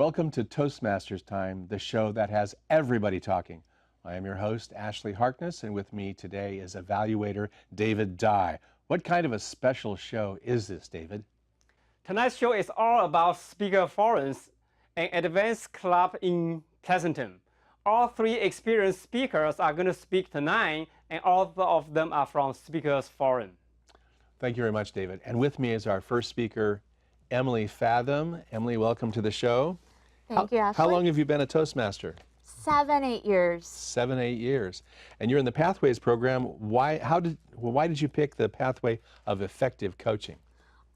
Welcome to Toastmasters Time, the show that has everybody talking. I am your host, Ashley Harkness, and with me today is evaluator David Dye. What kind of a special show is this, David? Tonight's show is all about speaker forums, an advanced club in Pleasanton. All three experienced speakers are going to speak tonight, and all of them are from Speakers Forum. Thank you very much, David. And with me is our first speaker, Emily Fathom. Emily, welcome to the show. Thank you, Ashley. How long have you been a Toastmaster? 7, 8 years. 7, 8 years. And you're in the Pathways program. Why did you pick the pathway of effective coaching?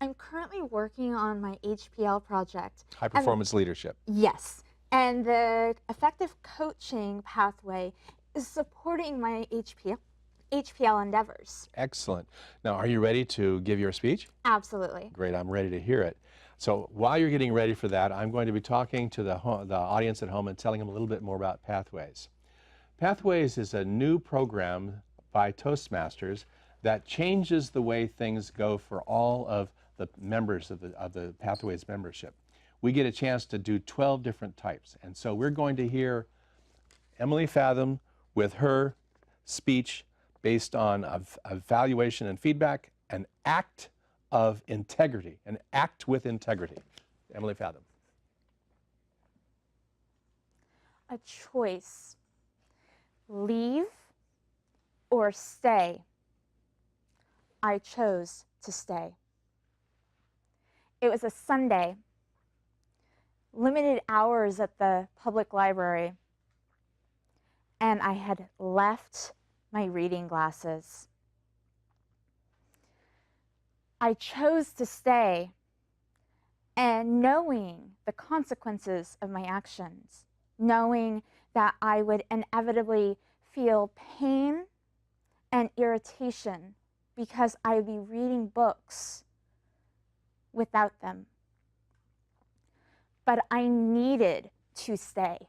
I'm currently working on my HPL project. High performance leadership. Yes. And the effective coaching pathway is supporting my HPL endeavors. Excellent. Now, are you ready to give your speech? Absolutely. Great, I'm ready to hear it. So while you're getting ready for that, I'm going to be talking to the audience at home and telling them a little bit more about Pathways. Pathways is a new program by Toastmasters that changes the way things go for all of the members of the Pathways membership. We get a chance to do 12 different types. And so we're going to hear Emily Fathom with her speech based on evaluation and feedback, an act of integrity, an act with integrity. Emily Fathom. A choice. Leave or stay. I chose to stay. It was a Sunday. Limited hours at the public library. And I had left my reading glasses. I chose to stay, and knowing the consequences of my actions, knowing that I would inevitably feel pain and irritation because I would be reading books without them. But I needed to stay.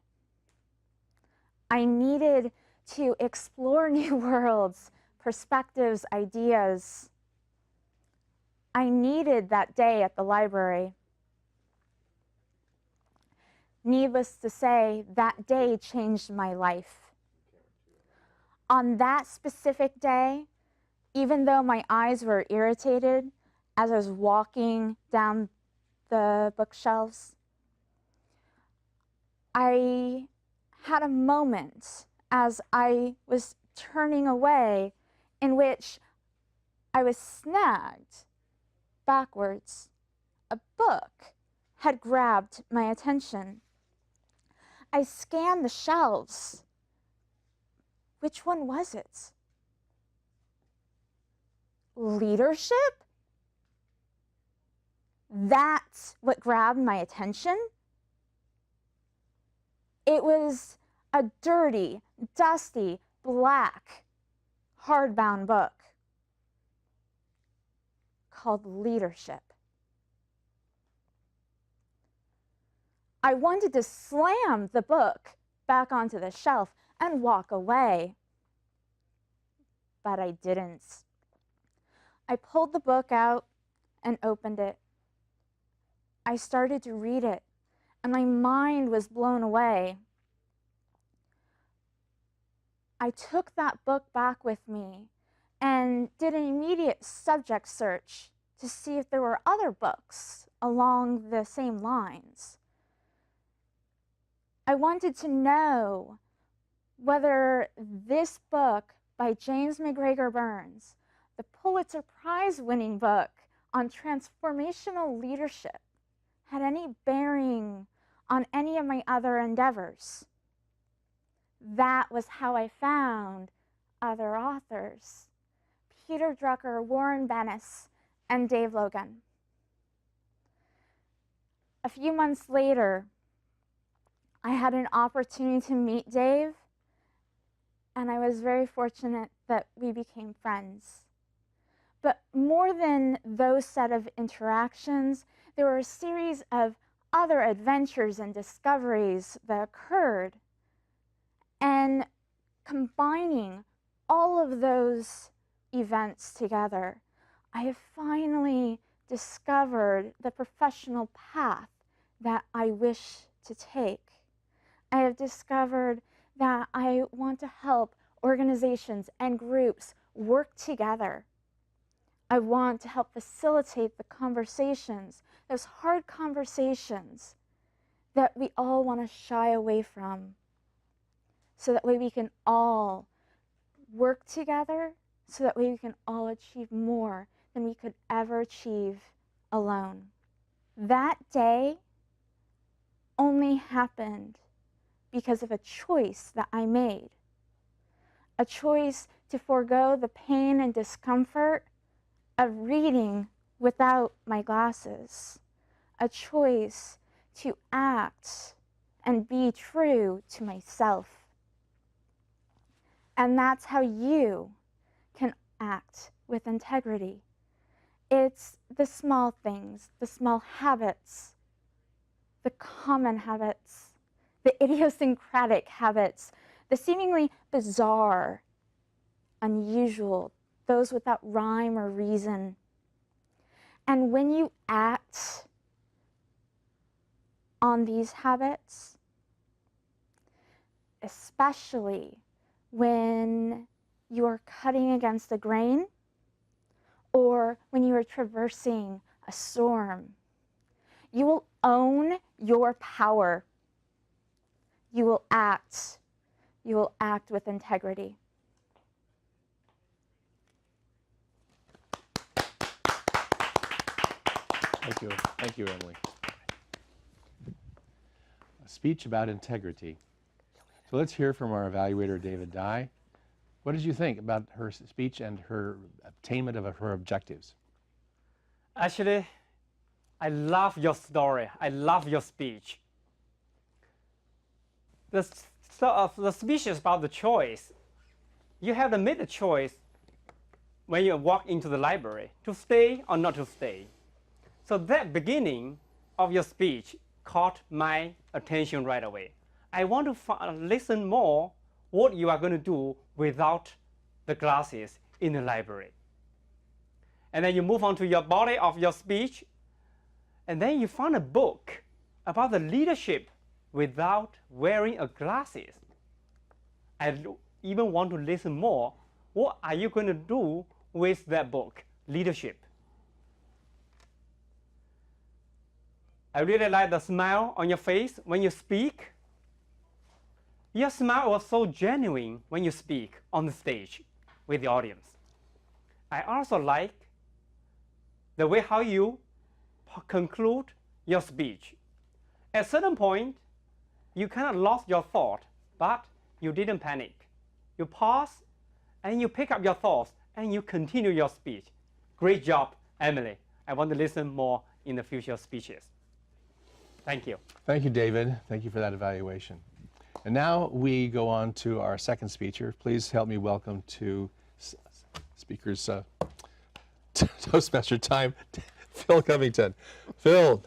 I needed to explore new worlds, perspectives, ideas. I needed that day at the library. Needless to say, that day changed my life. On that specific day, even though my eyes were irritated as I was walking down the bookshelves, I had a moment as I was turning away in which I was snagged backwards. A book had grabbed my attention. I scanned the shelves. Which one was it? Leadership? That's what grabbed my attention? It was a dirty, dusty, black, hardbound book called Leadership. I wanted to slam the book back onto the shelf and walk away, but I didn't. I pulled the book out and opened it. I started to read it, and my mind was blown away. I took that book back with me and did an immediate subject search to see if there were other books along the same lines. I wanted to know whether this book by James McGregor Burns, the Pulitzer Prize-winning book on transformational leadership, had any bearing on any of my other endeavors. That was how I found other authors: Peter Drucker, Warren Bennis, and Dave Logan. A few months later, I had an opportunity to meet Dave, and I was very fortunate that we became friends. But more than those set of interactions, there were a series of other adventures and discoveries that occurred. And combining all of those events together, I have finally discovered the professional path that I wish to take. I have discovered that I want to help organizations and groups work together. I want to help facilitate the conversations, those hard conversations that we all want to shy away from, so that way we can all work together, so that way we can all achieve more than we could ever achieve alone. That day only happened because of a choice that I made. A choice to forego the pain and discomfort of reading without my glasses. A choice to act and be true to myself. And that's how you can act with integrity. It's the small things, the small habits, the common habits, the idiosyncratic habits, the seemingly bizarre, unusual, those without rhyme or reason. And when you act on these habits, especially when you are cutting against the grain or when you are traversing a storm, you will own your power. You will act. You will act with integrity. Thank you. Thank you, Emily. A speech about integrity. So let's hear from our evaluator, David Dye. What did you think about her speech and her attainment of her objectives? Actually, I love your story. I love your speech. The speech is about the choice. You have to make the choice when you walk into the library to stay or not to stay. So that beginning of your speech caught my attention right away. I want to listen more what you are going to do without the glasses in the library. And then you move on to your body of your speech, and then you find a book about the leadership without wearing a glasses. I even want to listen more. What are you going to do with that book, Leadership? I really like the smile on your face when you speak. Your smile was so genuine when you speak on the stage with the audience. I also like the way how you conclude your speech. At a certain point, you kind of lost your thought, but you didn't panic. You pause, and you pick up your thoughts, and you continue your speech. Great job, Emily. I want to listen more in the future speeches. Thank you. Thank you, David. Thank you for that evaluation. And now we go on to our second speaker. Please help me welcome to speakers Toastmaster time, Phil Covington. Phil,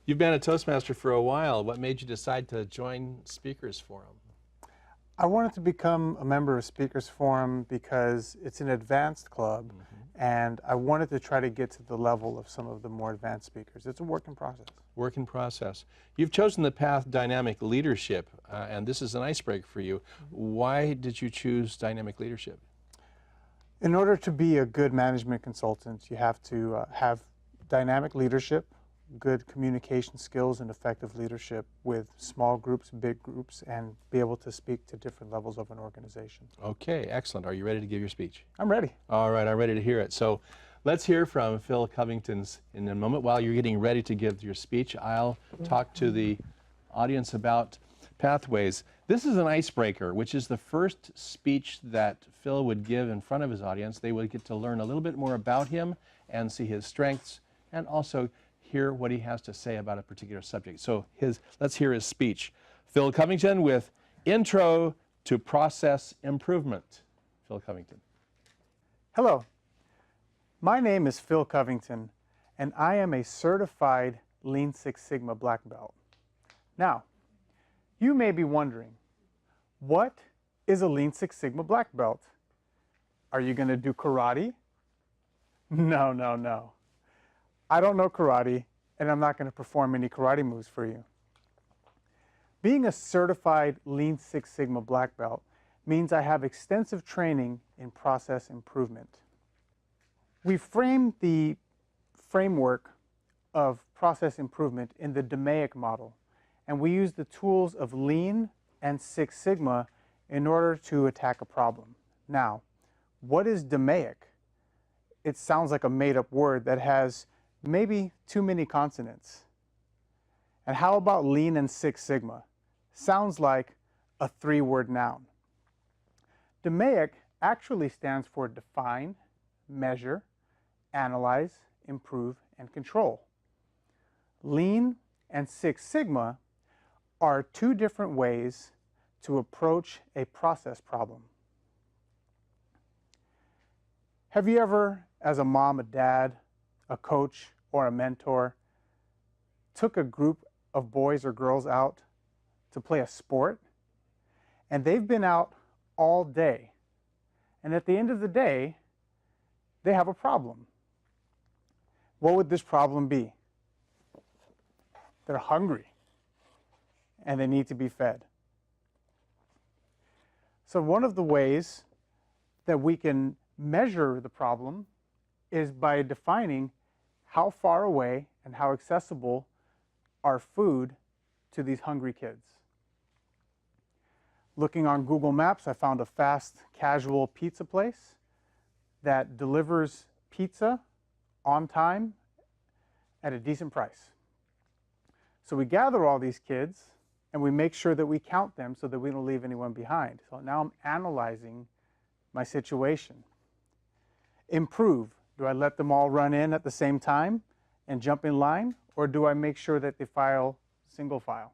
you've been a Toastmaster for a while. What made you decide to join Speakers Forum? I wanted to become a member of Speakers Forum because it's an advanced club, and I wanted to try to get to the level of some of the more advanced speakers. It's a work in process. Work in process. You've chosen the path dynamic leadership, and this is an icebreaker for you. Why did you choose dynamic leadership? In order to be a good management consultant, you have to have dynamic leadership, good communication skills, and effective leadership with small groups, big groups, and be able to speak to different levels of an organization. Okay, excellent. Are you ready to give your speech? I'm ready. All right, I'm ready to hear it. So let's hear from Phil Covington in a moment. While you're getting ready to give your speech, I'll talk to the audience about pathways. This is an icebreaker, which is the first speech that Phil would give in front of his audience. They would get to learn a little bit more about him and see his strengths and also hear what he has to say about a particular subject. So let's hear his speech. Phil Covington with Intro to Process Improvement. Phil Covington. Hello. My name is Phil Covington, and I am a certified Lean Six Sigma black belt. Now, you may be wondering, what is a Lean Six Sigma black belt? Are you going to do karate? No, no, no. I don't know karate, and I'm not going to perform any karate moves for you. Being a certified Lean Six Sigma black belt means I have extensive training in process improvement. We frame the framework of process improvement in the DMAIC model, and we use the tools of Lean and Six Sigma in order to attack a problem. Now, what is DMAIC? It sounds like a made-up word that has maybe too many consonants. And how about Lean and Six Sigma? Sounds like a three-word noun. DMAIC actually stands for define, measure, analyze, improve, and control. Lean and Six Sigma are two different ways to approach a process problem. Have you ever, as a mom, a dad, a coach, or a mentor, took a group of boys or girls out to play a sport, and they've been out all day, and at the end of the day, they have a problem? What would this problem be? They're hungry, and they need to be fed. So one of the ways that we can measure the problem is by defining how far away and how accessible are food to these hungry kids. Looking on Google Maps, I found a fast casual pizza place that delivers pizza on time at a decent price. So we gather all these kids and we make sure that we count them so that we don't leave anyone behind. So now I'm analyzing my situation. Improve. Do I let them all run in at the same time and jump in line, or do I make sure that they file single file?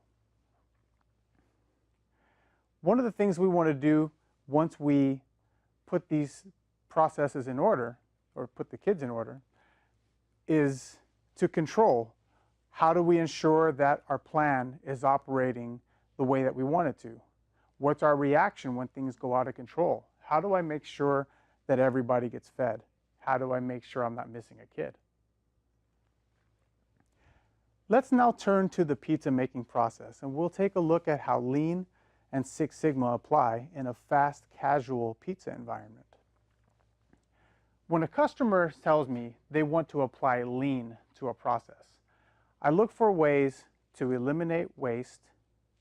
One of the things we want to do once we put these processes in order, or put the kids in order, is to control. How do we ensure that our plan is operating the way that we want it to? What's our reaction when things go out of control? How do I make sure that everybody gets fed? How do I make sure I'm not missing a kid? Let's now turn to the pizza making process, and we'll take a look at how Lean and Six Sigma apply in a fast casual pizza environment. When a customer tells me they want to apply Lean to a process, I look for ways to eliminate waste,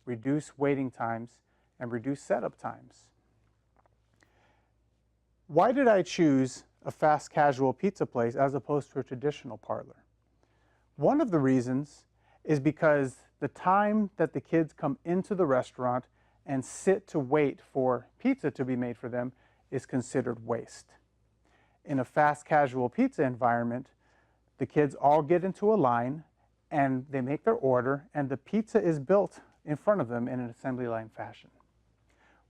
reduce waiting times, and reduce setup times. Why did I choose a fast casual pizza place as opposed to a traditional parlor? One of the reasons is because the time that the kids come into the restaurant and sit to wait for pizza to be made for them is considered waste. In a fast casual pizza environment, the kids all get into a line and they make their order, and the pizza is built in front of them in an assembly line fashion.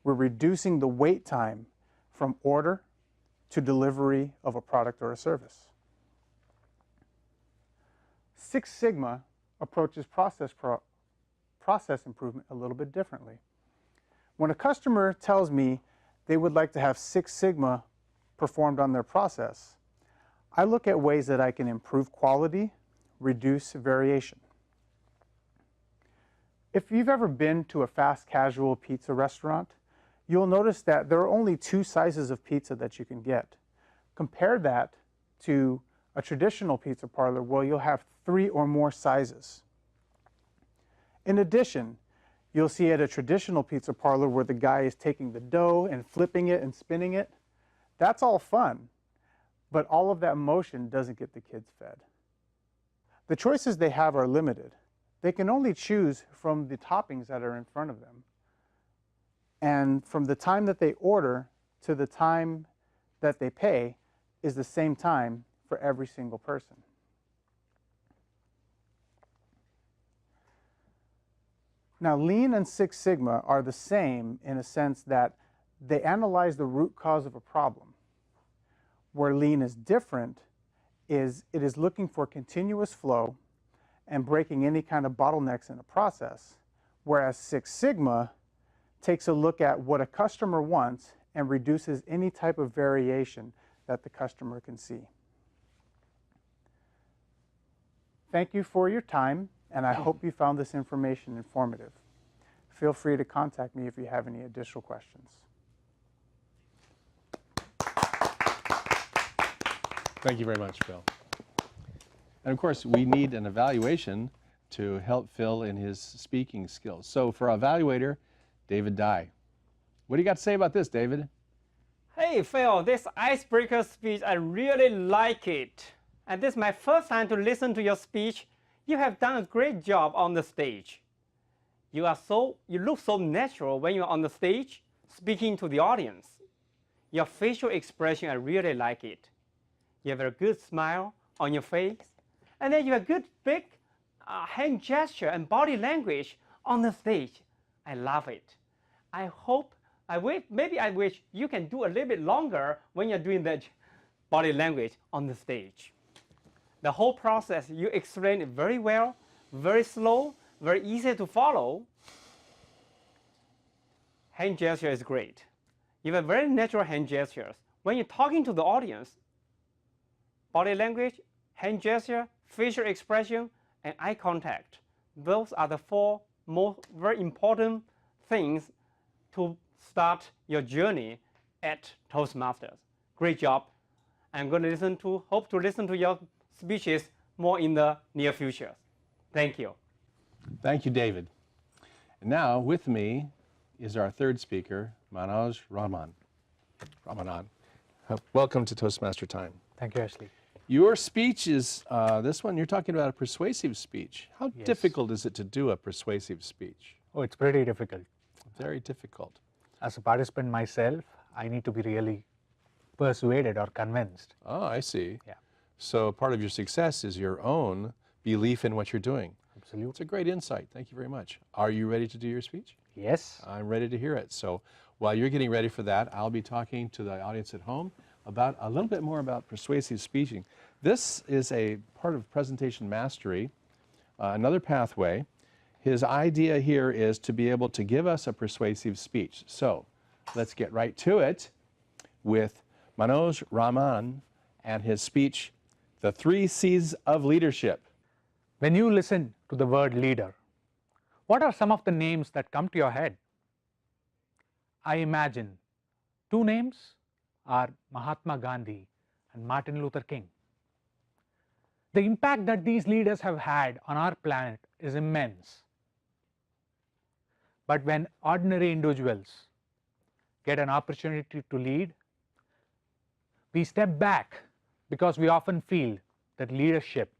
We're reducing the wait time from order to delivery of a product or a service. Six Sigma approaches process improvement a little bit differently. When a customer tells me they would like to have Six Sigma performed on their process, I look at ways that I can improve quality, reduce variation. If you've ever been to a fast casual pizza restaurant, you'll notice that there are only two sizes of pizza that you can get. Compare that to a traditional pizza parlor where you'll have 3 or more sizes. In addition, you'll see at a traditional pizza parlor where the guy is taking the dough and flipping it and spinning it. That's all fun, but all of that motion doesn't get the kids fed. The choices they have are limited. They can only choose from the toppings that are in front of them. And from the time that they order to the time that they pay is the same time for every single person. Now, Lean and Six Sigma are the same in a sense that they analyze the root cause of a problem. Where Lean is different is it is looking for continuous flow and breaking any kind of bottlenecks in a process, whereas Six Sigma takes a look at what a customer wants and reduces any type of variation that the customer can see. Thank you for your time, and I hope you found this information informative. Feel free to contact me if you have any additional questions. Thank you very much, Phil. And of course, we need an evaluation to help Phil in his speaking skills. So for our evaluator, David Dye. What do you got to say about this, David? Hey Phil, this icebreaker speech, I really like it. And this is my first time to listen to your speech. You have done a great job on the stage. You look so natural when you're on the stage speaking to the audience. Your facial expression, I really like it. You have a good smile on your face. And then you have good big hand gesture and body language on the stage. I love it. Maybe I wish you can do a little bit longer when you're doing that body language on the stage. The whole process, you explain it very well, very slow, very easy to follow. Hand gesture is great. You have very natural hand gestures. When you're talking to the audience, body language, hand gesture, facial expression, and eye contact. Those are the four very important things to start your journey at Toastmasters. Great job. I'm going to hope to listen to your speeches more in the near future. Thank you. Thank you, David. And now with me is our third speaker, Manoj Ramanan. Welcome to Toastmaster Time. Thank you, Ashley. Your speech is, this one, you're talking about a persuasive speech. How Yes. difficult is it to do a persuasive speech? Oh, it's pretty difficult. Very difficult. As a participant myself, I need to be really persuaded or convinced. Oh, I see. Yeah. So part of your success is your own belief in what you're doing. Absolutely. It's a great insight. Thank you very much. Are you ready to do your speech? Yes. I'm ready to hear it. So while you're getting ready for that, I'll be talking to the audience at home about a little bit more about persuasive speaking. This is a part of presentation mastery, another pathway. His idea here is to be able to give us a persuasive speech. So let's get right to it with Manoj Ramanan and his speech, The 3 C's of Leadership. When you listen to the word leader, what are some of the names that come to your head? I imagine 2 names are Mahatma Gandhi and Martin Luther King. The impact that these leaders have had on our planet is immense. But when ordinary individuals get an opportunity to lead, we step back because we often feel that leadership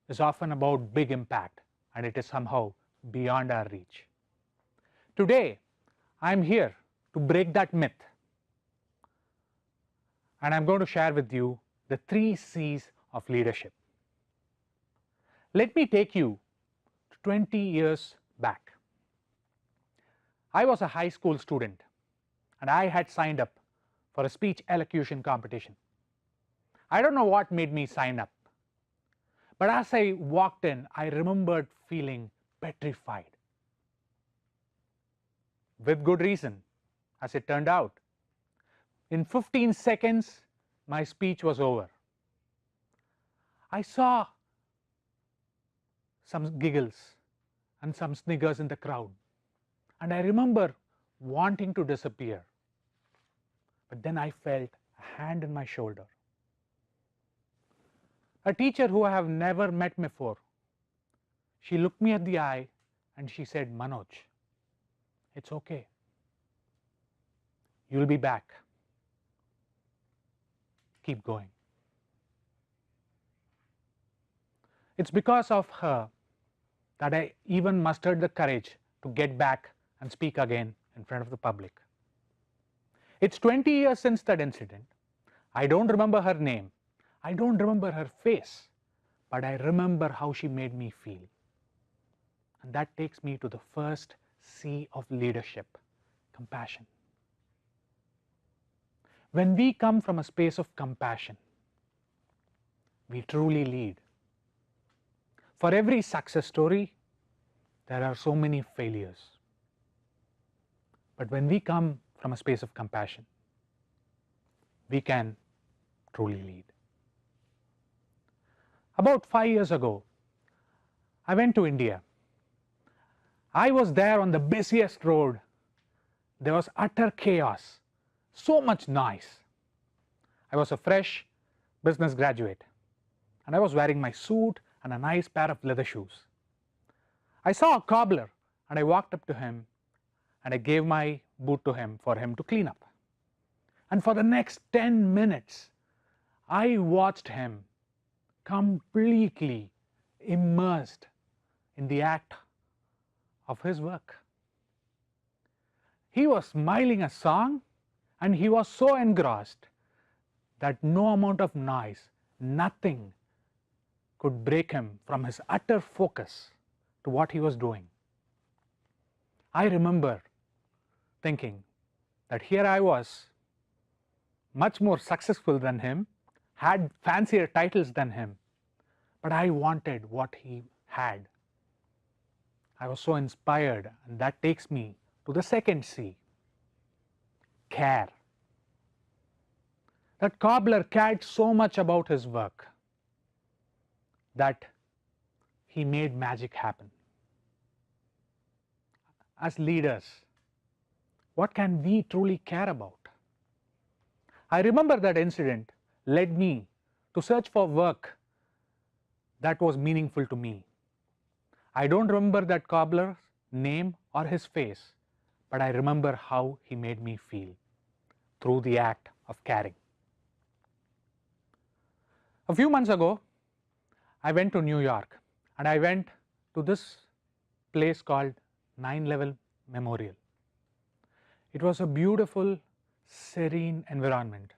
is often about big impact and it is somehow beyond our reach. Today, I'm here to break that myth, and I'm going to share with you the 3 C's of leadership. Let me take you to 20 years back. I was a high school student and I had signed up for a speech elocution competition. I don't know what made me sign up, but as I walked in, I remembered feeling petrified. With good reason, as it turned out. In 15 seconds, my speech was over. I saw some giggles and some sniggers in the crowd, and I remember wanting to disappear. But then I felt a hand on my shoulder. A teacher who I have never met before, she looked me at the eye and she said, "Manoj, it's okay. You'll be back. Keep going." It's because of her that I even mustered the courage to get back and speak again in front of the public. It's 20 years since that incident. I don't remember her name. I don't remember her face, but I remember how she made me feel. And that takes me to the first C of leadership, compassion. When we come from a space of compassion, we truly lead. For every success story, there are so many failures. But when we come from a space of compassion, we can truly lead. About 5 years ago, I went to India. I was there on the busiest road. There was utter chaos, so much noise. I was a fresh business graduate, and I was wearing my suit and a nice pair of leather shoes. I saw a cobbler, and I walked up to him, and I gave my boot to him for him to clean up. And for the next 10 minutes, I watched him completely immersed in the act of his work. He was smiling a song, and he was so engrossed that no amount of noise, nothing could break him from his utter focus to what he was doing. I remember thinking that here I was, much more successful than him, had fancier titles than him, but I wanted what he had. I was so inspired, and that takes me to the second C, care. That cobbler cared so much about his work that he made magic happen. As leaders, what can we truly care about? I remember that incident led me to search for work that was meaningful to me. I don't remember that cobbler's name or his face, but I remember how he made me feel through the act of caring. A few months ago, I went to New York, and I went to this place called 9/11 Memorial. It was a beautiful, serene environment,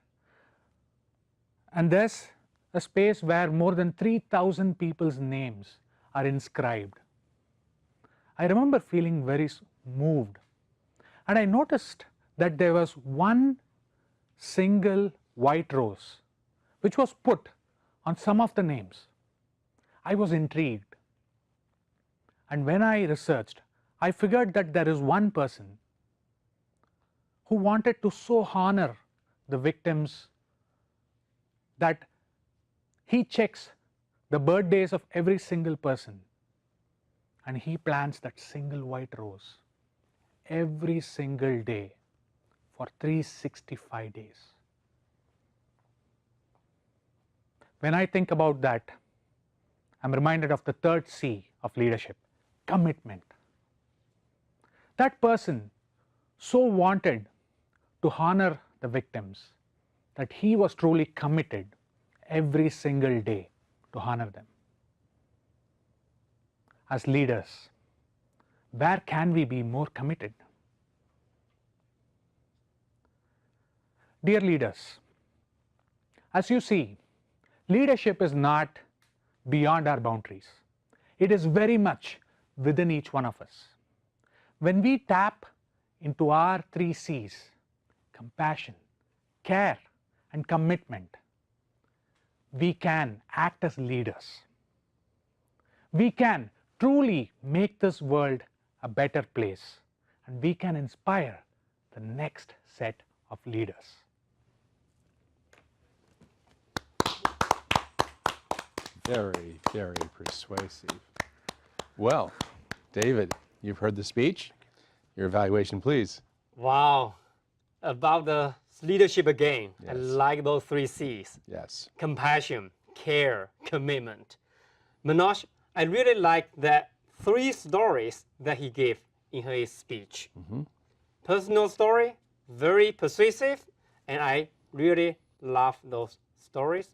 and there's a space where more than 3,000 people's names are inscribed. I remember feeling very moved, and I noticed that there was one single white rose which was put on some of the names. I was intrigued, and when I researched, I figured that there is one person who wanted to so honor the victims that he checks the birthdays of every single person, and he plants that single white rose every single day for 365 days. When I think about that, I'm reminded of the third C of leadership, commitment. That person so wanted to honor the victims that he was truly committed every single day to honor them. As leaders, where can we be more committed? Dear leaders, as you see, leadership is not beyond our boundaries. It is very much within each one of us. When we tap into our 3 C's, compassion, care, and commitment, we can act as leaders. We can truly make this world a better place, and we can inspire the next set of leaders. Very, very persuasive. Well, David, you've heard the speech. Your evaluation, please. Wow. About the leadership again, I Yes. like those 3 C's. Yes. Compassion, care, commitment. Manoj, I really like that 3 stories that he gave in his speech. Personal story, very persuasive, and I really love those stories.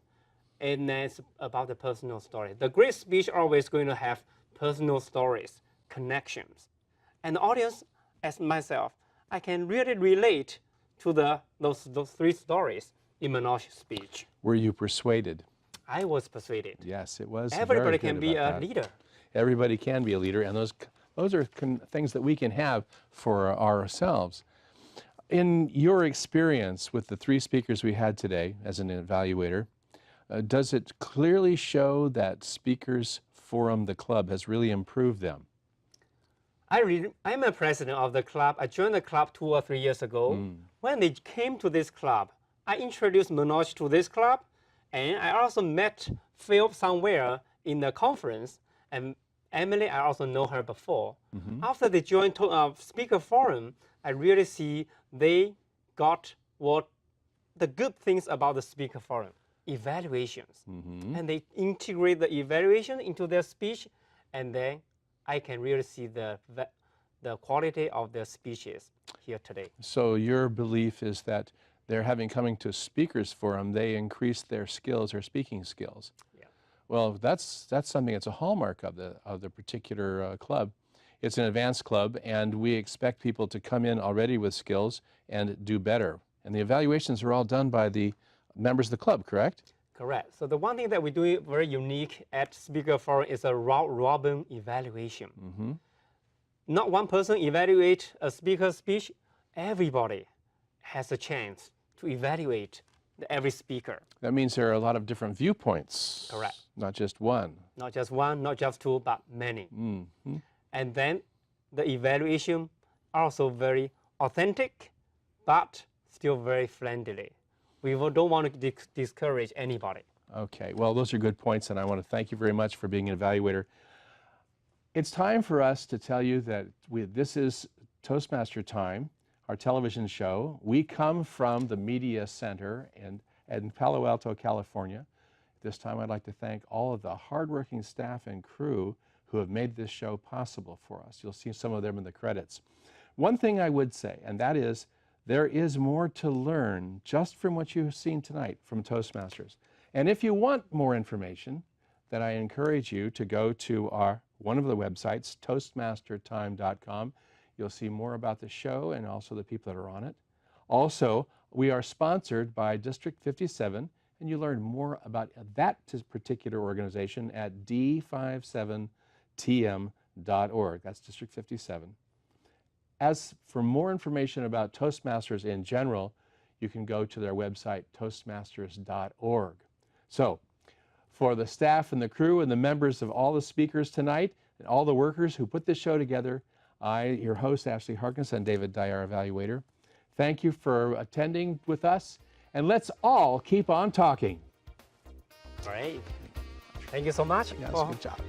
And that's about the personal story. The great speech always going to have personal stories, connections. And the audience, as myself, I can really relate to those 3 stories in Manoj's speech. Were you persuaded? I was persuaded. Yes, it was. Everybody very can good be about a that. leader. Everybody can be a leader, and those are things that we can have for ourselves. In your experience with the 3 speakers we had today as an evaluator, does it clearly show that Speakers Forum, the club, has really improved them? I'm a president of the club. I joined the club 2 or 3 years ago. When they came to this club, I introduced Manoj to this club, and I also met Phil somewhere in the conference. And Emily, I also know her before. After they joined Speaker Forum, I really see they got what the good things about the Speaker Forum, evaluations. And they integrate the evaluation into their speech, and then I can really see the quality of their speeches here today. So your belief is that they're coming to Speakers Forum, they increase their skills, their speaking skills. Yeah. Well, that's something that's a hallmark of the particular club. It's an advanced club, and we expect people to come in already with skills and do better. And the evaluations are all done by the members of the club, correct? Correct. So the one thing that we do very unique at Speaker Forum is a round-robin evaluation. Not one person evaluate a speaker's speech. Everybody has a chance to evaluate every speaker. That means there are a lot of different viewpoints. Correct. Not just one. Not just one, not just two, but many. And then the evaluation also very authentic, but still very friendly. We don't want to discourage anybody. Okay, well, those are good points, and I want to thank you very much for being an evaluator. It's time for us to tell you that this is Toastmaster Time, our television show. We come from the Media Center in Palo Alto, California. This time I'd like to thank all of the hardworking staff and crew who have made this show possible for us. You'll see some of them in the credits. One thing I would say, and that is, there is more to learn just from what you've seen tonight from Toastmasters. And if you want more information, then I encourage you to go to one of the websites, toastmastertime.com. You'll see more about the show and also the people that are on it. Also, we are sponsored by District 57, and you learn more about that particular organization at d57tm.org. That's District 57. As for more information about Toastmasters in general, you can go to their website, toastmasters.org. So, for the staff and the crew and the members of all the speakers tonight and all the workers who put this show together, your host, Ashley Harkness, and David Dye, our evaluator. Thank you for attending with us, and let's all keep on talking. Great. Thank you so much. Yes, good job.